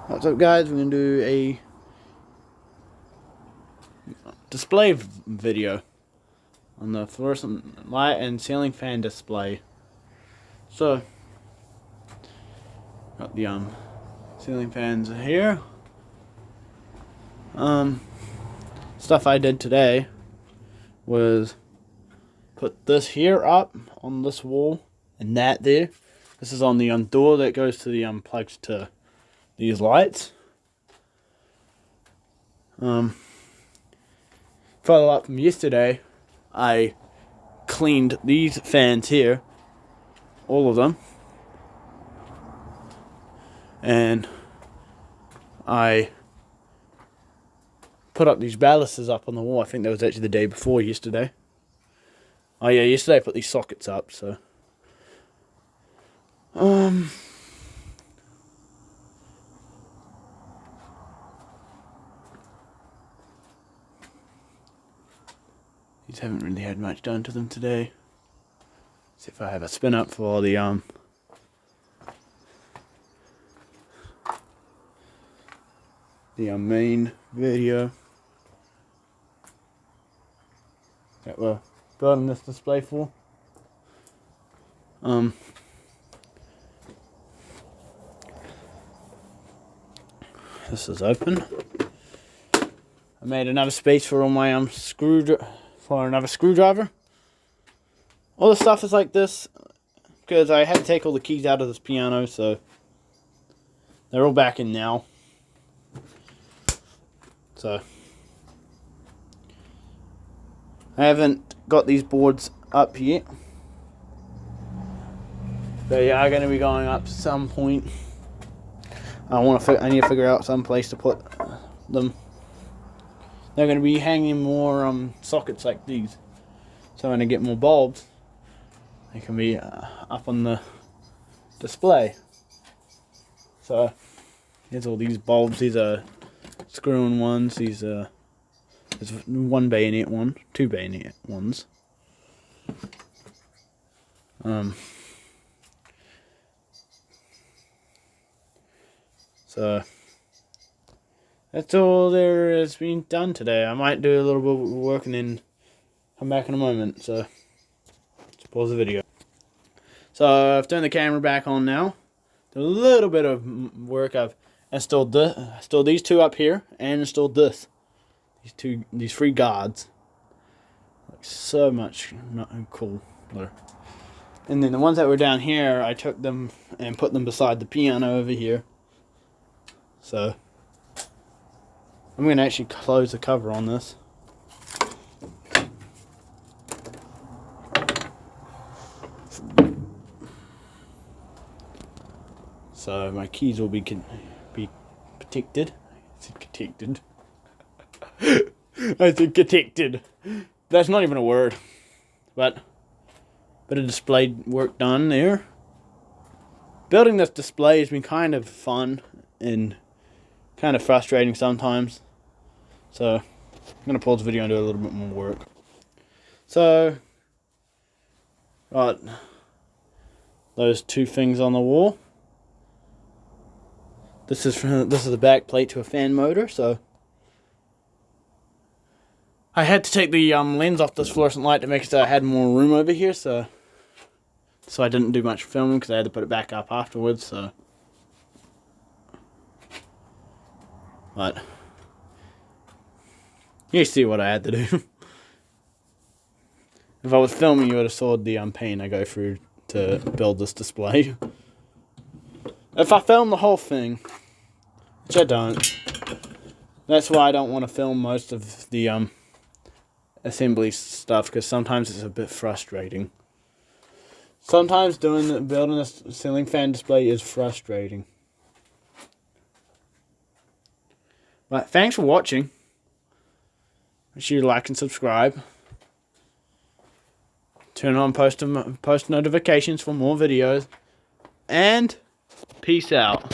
What's up, guys? We're going to do a display video on the fluorescent light and ceiling fan display. So, got the ceiling fans here. Stuff I did today was put this here up on this wall and that there. This is on the door that goes to the plugs to these lights. Follow up from yesterday, I cleaned these fans here, all of them, and I put up these ballasts up on the wall. I think that was actually the day before yesterday. Oh yeah, yesterday I put these sockets up, so these haven't really had much done to them today. See if I have a spin up for the main video that we're building this display for. This is open. I made another space for all my another screwdriver. All the stuff is like this because I had to take all the keys out of this piano, so they're all back in now. So I haven't got these boards up yet. They are going to be going up at some point. I need to figure out some place to put them. They're going to be hanging more sockets like these. So when I get more bulbs, they can be up on the display. So here's all these bulbs. These are screw-in ones. These there's one bayonet one, two bayonet ones. So that's all there has been done today. I might do a little bit of work and then come back in a moment. So let's pause the video. So I've turned the camera back on now. Did a little bit of work. I've installed these two up here and installed these three guards. Like so much cooler. And then the ones that were down here, I took them and put them beside the piano over here. So I'm going to actually close the cover on this. So my keys will be protected. I said protected. I said protected. That's not even a word. But bit of display work done there. Building this display has been kind of fun and kind of frustrating sometimes. So I'm going to pause the video and do a little bit more work. So got those two things on the wall. This is the back plate to a fan motor. So I had to take the lens off this fluorescent light to make it so I had more room over here. So I didn't do much filming because I had to put it back up afterwards. So, but you see what I had to do. If I was filming, you would have saw the pain I go through to build this display. If I film the whole thing, which I don't, that's why I don't want to film most of the assembly stuff, because sometimes it's a bit frustrating. Sometimes building a ceiling fan display is frustrating. But thanks for watching. Make sure you like and subscribe. Turn on post notifications for more videos. And peace out.